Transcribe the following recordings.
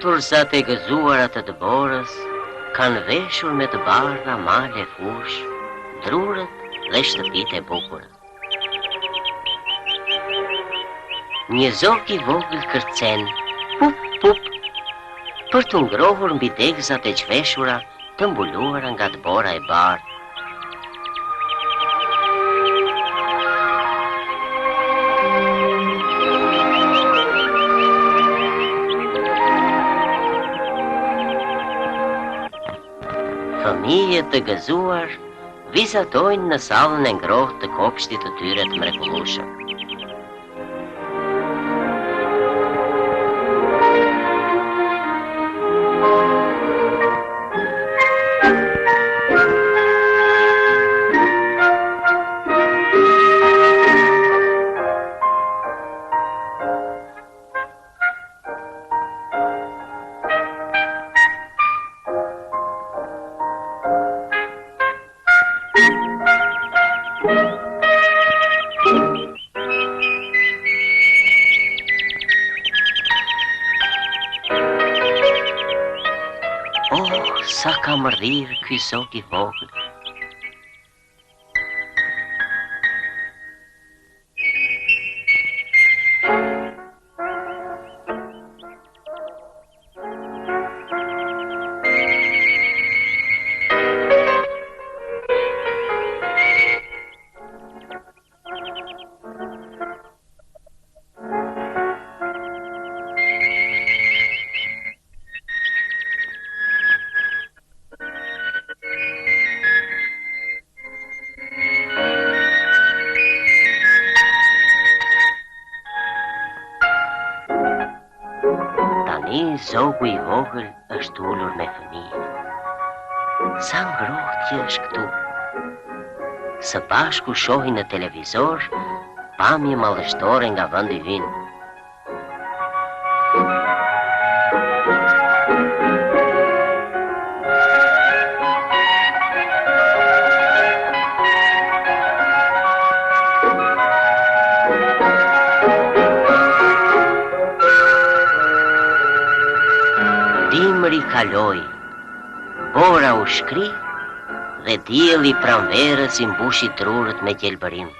Tursat e gëzuarat të Deborës kanë veshur me të bardha male fush, drurët dhe shtëpit e bukura. Një zok i vogël kërcen, pup, pup, për të ngrohur mbi degëzat e qveshura të mbuluara nga Debora e bardhë. Fëmijët të gëzuar vizatojnë në sallën e ngrohtë të kopshtit të tyre të mrekullueshëm. Sa ka mërdhir ky zok i vogël. Zogu i vogël është ullur me fëmijë. Sa ngrohtje është këtu. Së bashku shohin në televizor pamje mallështore nga vendi ynë. Dimri kaloi, bora u shkri dhe dielli pranverës i mbushi drurët me gjelbërim.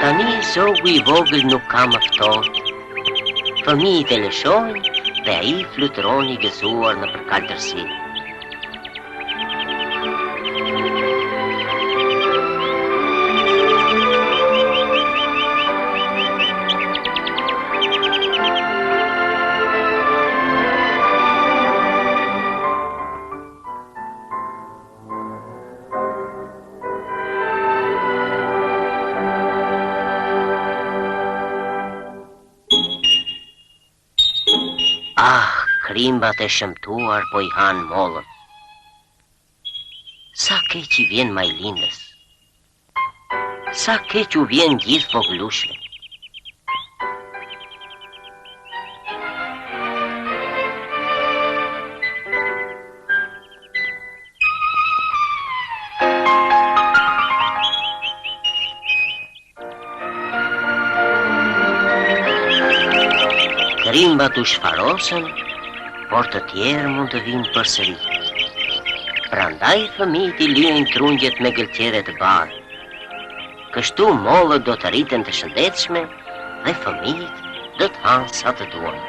Tani zogu i vogël nuk ka më ftohtë. Fëmijët e lëshojnë dhe ai fluturon i gëzuar në përkaltërsi. Krimbat e shëmtuar po i hanë mollën. Sa keq i vjen majlindës. Sa keq u vjen gjithë voglushve. Krimbat u shfarosën, por të tjerë mund të vinë përsëri. Prandaj fëmijët i lyejnë trungjet me gëlqere të bardhë. Kështu mollët do të rriten të shëndetshme dhe fëmijët do të hanë sa të duan.